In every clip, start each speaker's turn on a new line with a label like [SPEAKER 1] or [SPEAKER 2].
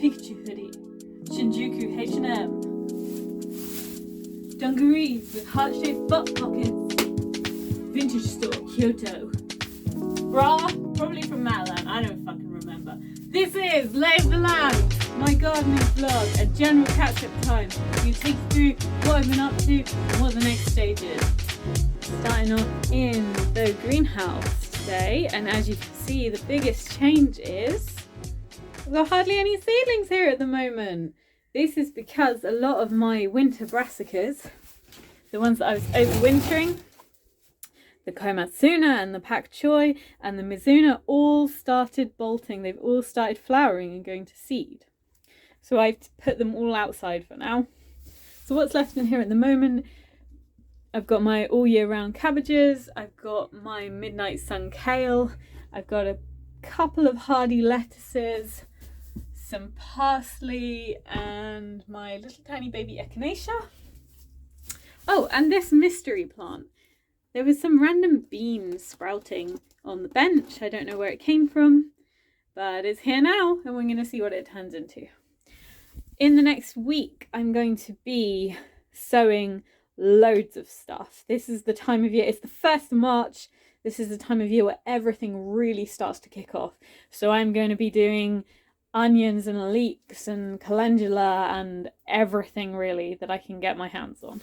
[SPEAKER 1] Pikachu hoodie, Shinjuku H&M, dungarees with heart-shaped butt pockets, vintage store Kyoto, bra, probably from Matland, I don't fucking remember. This is Lay of the Land, my gardening vlog, a general catch-up time. You take you through what I've been up to and what the next stage is. Starting off in the greenhouse today, and as you can see, the biggest change is there are hardly any seedlings here at the moment. This is because a lot of my winter brassicas, the ones that I was overwintering, the Komatsuna and the Pak Choi and the Mizuna, all started bolting. They've all started flowering and going to seed. So I've put them all outside for now. So what's left in here at the moment, I've got my all year round cabbages, I've got my midnight sun kale, I've got a couple of hardy lettuces, some parsley, and my little tiny baby echinacea. Oh, and this mystery plant. There was some random beans sprouting on the bench. I don't know where it came from, but it's here now and we're going to see what it turns into. In the next week, I'm going to be sowing loads of stuff. This is the time of year, it's the 1st of March. This is the time of year where everything really starts to kick off. So I'm going to be doing onions and leeks and calendula and everything really that I can get my hands on.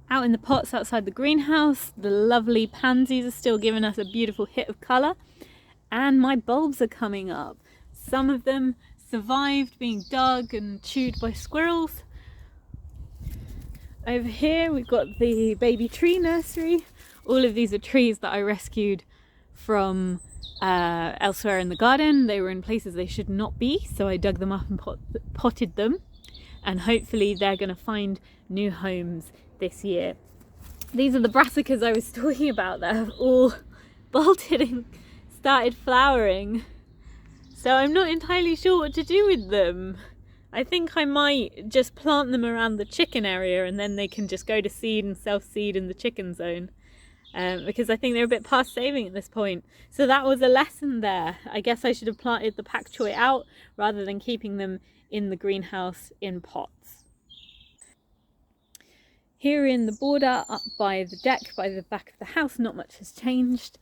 [SPEAKER 1] Out in the pots outside the greenhouse, the lovely pansies are still giving us a beautiful hit of colour, and my bulbs are coming up. Some of them survived being dug and chewed by squirrels. Over here we've got the baby tree nursery. All of these are trees that I rescued from elsewhere in the garden. They were in places they should not be, so I dug them up and potted them, and hopefully they're going to find new homes this year. These are the brassicas I was talking about that have all bolted and started flowering. So I'm not entirely sure what to do with them. I think I might just plant them around the chicken area and then they can just go to seed and self-seed in the chicken zone. Because I think they're a bit past saving at this point. So that was a lesson there. I guess I should have planted the pak choi out rather than keeping them in the greenhouse in pots. Here in the border, up by the deck, by the back of the house, not much has changed.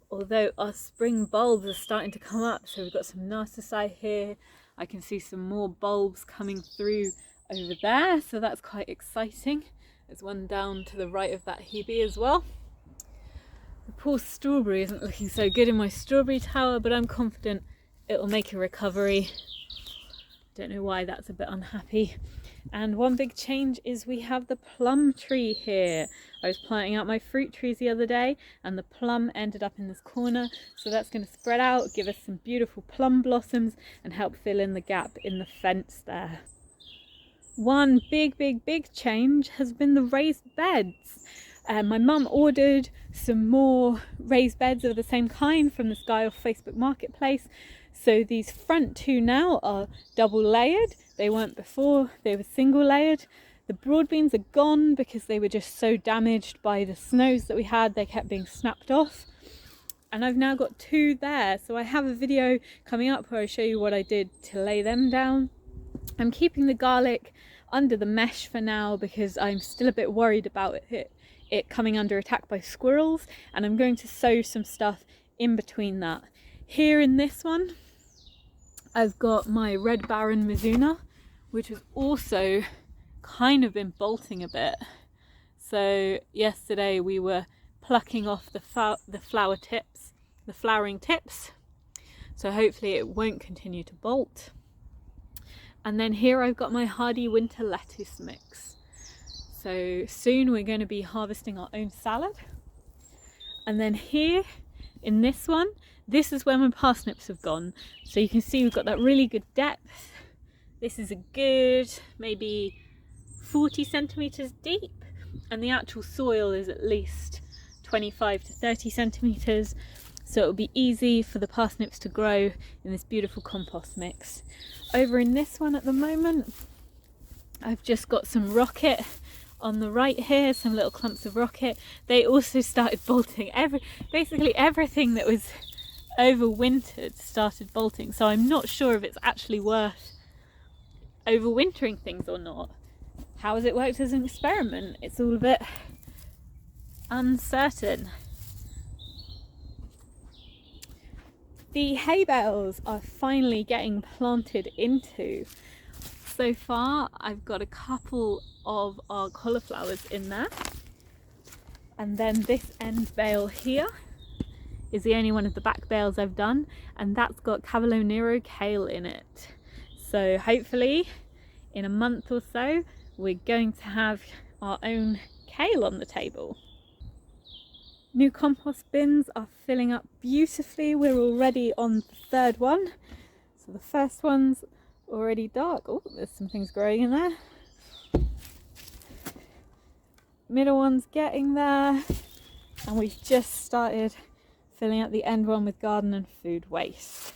[SPEAKER 1] Although our spring bulbs are starting to come up. So we've got some narcissi here. I can see some more bulbs coming through over there. So that's quite exciting. There's one down to the right of that hebe as well. The poor strawberry isn't looking so good in my strawberry tower, but I'm confident it'll make a recovery. Don't know why that's a bit unhappy. And one big change is we have the plum tree here. I was planting out my fruit trees the other day and the plum ended up in this corner. So that's going to spread out, give us some beautiful plum blossoms and help fill in the gap in the fence there. One big change has been the raised beds. My mum ordered some more raised beds of the same kind from this guy off Facebook Marketplace. So these front two now are double layered. They weren't before, they were single layered. The broad beams are gone because they were just so damaged by the snows that we had. They kept being snapped off. And I've now got two there. So I have a video coming up where I show you what I did to lay them down. I'm keeping the garlic under the mesh for now because I'm still a bit worried about it coming under attack by squirrels, and I'm going to sow some stuff in between that. Here in this one I've got my Red Baron Mizuna, which has also kind of been bolting a bit. So yesterday we were plucking off the flowering tips, so hopefully it won't continue to bolt. And then here I've got my hardy winter lettuce mix. So soon we're going to be harvesting our own salad. And then here in this one, this is where my parsnips have gone. So you can see we've got that really good depth. This is a good maybe 40 centimeters deep, and the actual soil is at least 25 to 30 centimeters. So it'll be easy for the parsnips to grow in this beautiful compost mix. Over in this one at the moment, I've just got some rocket on the right here, some little clumps of rocket. They also started bolting. Basically everything that was overwintered started bolting, so I'm not sure if it's actually worth overwintering things or not. How has it worked as an experiment? It's all a bit uncertain. The hay bales are finally getting planted into. So far I've got a couple of our cauliflowers in there, and then this end bale here is the only one of the back bales I've done, and that's got Cavolo Nero kale in it. So hopefully in a month or so we're going to have our own kale on the table. New compost bins are filling up beautifully. We're already on the third one. So the first one's already dark. Oh, there's some things growing in there. Middle one's getting there. And we've just started filling up the end one with garden and food waste.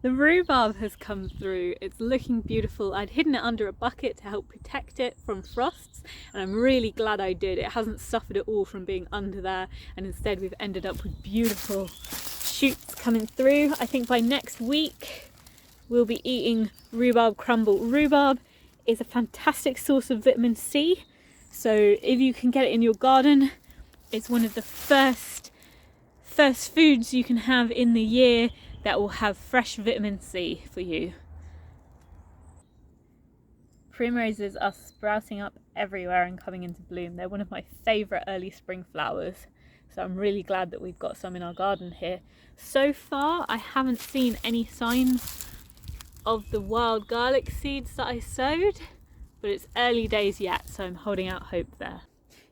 [SPEAKER 1] The rhubarb has come through. It's looking beautiful. I'd hidden it under a bucket to help protect it from frosts, and I'm really glad I did. It hasn't suffered at all from being under there, and instead we've ended up with beautiful shoots coming through. I think by next week we'll be eating rhubarb crumble. Rhubarb is a fantastic source of vitamin C, so if you can get it in your garden, it's one of the first foods you can have in the year that will have fresh vitamin C for you. Primroses are sprouting up everywhere and coming into bloom. They're one of my favourite early spring flowers, so I'm really glad that we've got some in our garden here. So far I haven't seen any signs of the wild garlic seeds that I sowed, but it's early days yet, so I'm holding out hope there.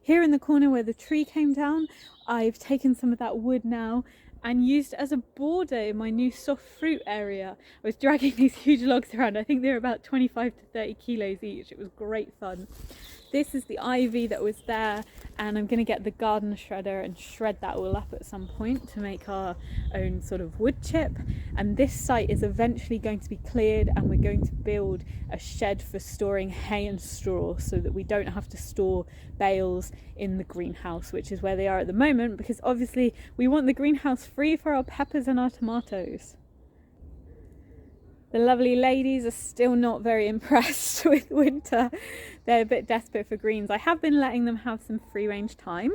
[SPEAKER 1] Here in the corner where the tree came down, I've taken some of that wood now and used as a border in my new soft fruit area. I was dragging these huge logs around. I think they were about 25 to 30 kilos each. It was great fun. This is the ivy that was there, and I'm going to get the garden shredder and shred that all up at some point to make our own sort of wood chip. And this site is eventually going to be cleared, and we're going to build a shed for storing hay and straw so that we don't have to store bales in the greenhouse, which is where they are at the moment, because obviously we want the greenhouse free for our peppers and our tomatoes. The lovely ladies are still not very impressed with winter. They're a bit desperate for greens. I have been letting them have some free range time,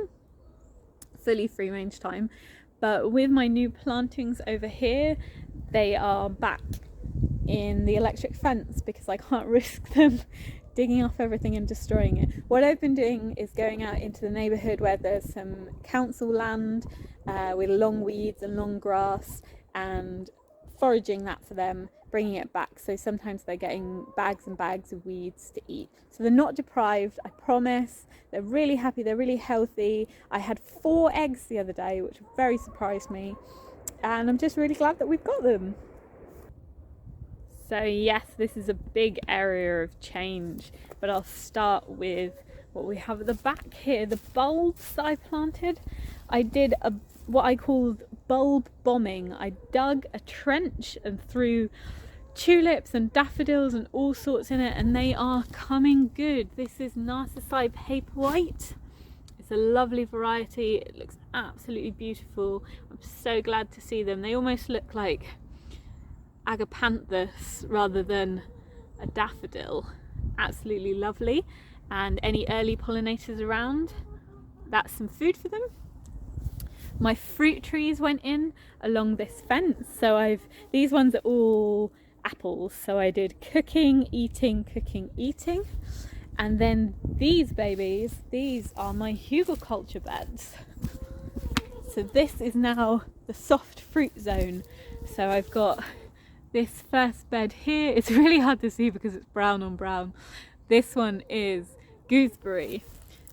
[SPEAKER 1] fully free range time, but with my new plantings over here, they are back in the electric fence because I can't risk them digging off everything and destroying it. What I've been doing is going out into the neighbourhood where there's some council land with long weeds and long grass, and foraging that for them, bringing it back. So sometimes they're getting bags and bags of weeds to eat. So they're not deprived, I promise. They're really happy, they're really healthy. I had 4 eggs the other day, which very surprised me. And I'm just really glad that we've got them. So yes, this is a big area of change, but I'll start with what we have at the back here. The bulbs that I planted, I did what I called bulb bombing. I dug a trench and threw tulips and daffodils and all sorts in it, and they are coming good. This is Narcissi Paperwhite. It's a lovely variety. It looks absolutely beautiful. I'm so glad to see them. They almost look like agapanthus rather than a daffodil. Absolutely lovely. And any early pollinators around, that's some food for them. My fruit trees went in along this fence, so these ones are all apples, so I did cooking, eating, and then these babies, these are my hugelkultur beds. So this is now the soft fruit zone. So I've got this first bed here. It's really hard to see because it's brown on brown. This one is gooseberry.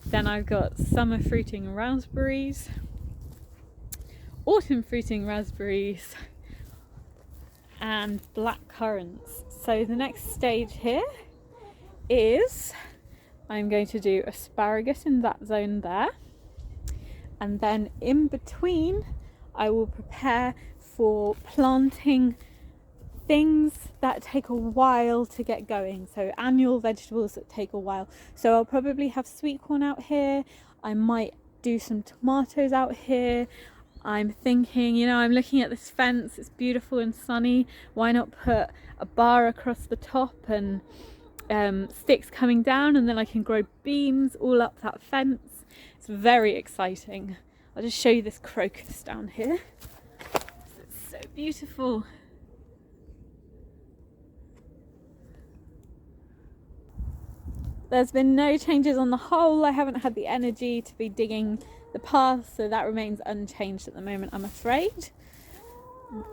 [SPEAKER 1] Then I've got summer fruiting raspberries, autumn fruiting raspberries, and black currants. So the next stage here is I'm going to do asparagus in that zone there, and then in between I will prepare for planting things that take a while to get going, so annual vegetables that take a while. So I'll probably have sweet corn out here, I might do some tomatoes out here, I'm thinking, you know, I'm looking at this fence, it's beautiful and sunny, why not put a bar across the top and sticks coming down, and then I can grow beans all up that fence. It's very exciting. I'll just show you this crocus down here. It's so beautiful. There's been no changes on the hole. I haven't had the energy to be digging the path, so that remains unchanged at the moment, I'm afraid.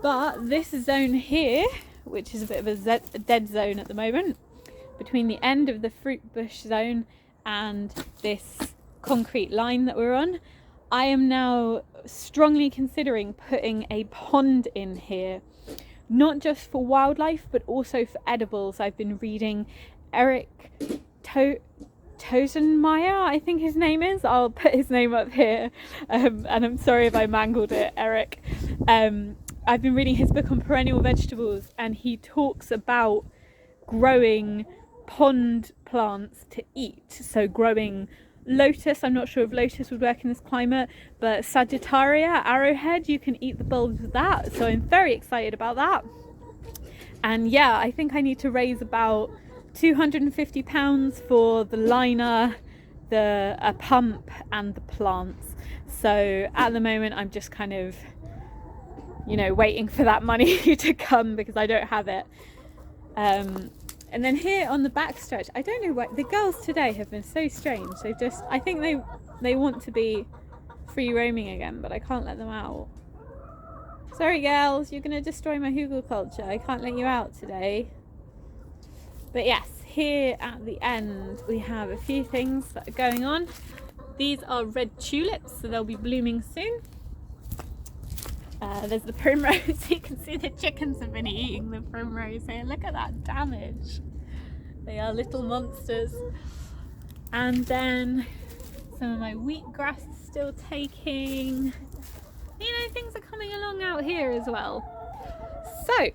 [SPEAKER 1] But this zone here, which is a bit of a dead zone at the moment, between the end of the fruit bush zone and this concrete line that we're on, I am now strongly considering putting a pond in here, not just for wildlife but also for edibles. I've been reading Eric Tosenmeyer, I think his name is. I'll put his name up here, and I'm sorry if I mangled it, Eric. I've been reading his book on perennial vegetables, and he talks about growing pond plants to eat. So growing lotus, I'm not sure if lotus would work in this climate, but Sagittaria, arrowhead, you can eat the bulbs of that. So I'm very excited about that. And yeah, I think I need to raise about £250 for the liner, a pump and the plants. So at the moment I'm just kind of, you know, waiting for that money to come because I don't have it. And then here on the back stretch, I don't know why the girls today have been so strange. They've just, I think they want to be free roaming again, but I can't let them out. Sorry girls, you're gonna destroy my hugel culture. I can't let you out today. But yes, here at the end we have a few things that are going on. These are red tulips, so they'll be blooming soon. There's the primrose. You can see the chickens have been eating the primrose here. Look at that damage. They are little monsters. And then some of my wheatgrass is still taking. You know, things are coming along out here as well. So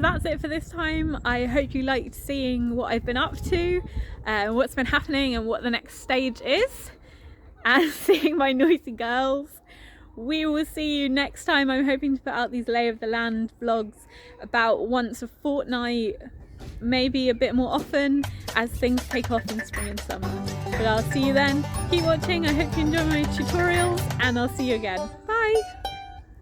[SPEAKER 1] that's it for this time. I hope you liked seeing what I've been up to, what's been happening and what the next stage is, and seeing my noisy girls. We will see you next time. I'm hoping to put out these lay of the land vlogs about once a fortnight, maybe a bit more often as things take off in spring and summer. But I'll see you then. Keep watching. I hope you enjoy my tutorials, and I'll see you again. Bye.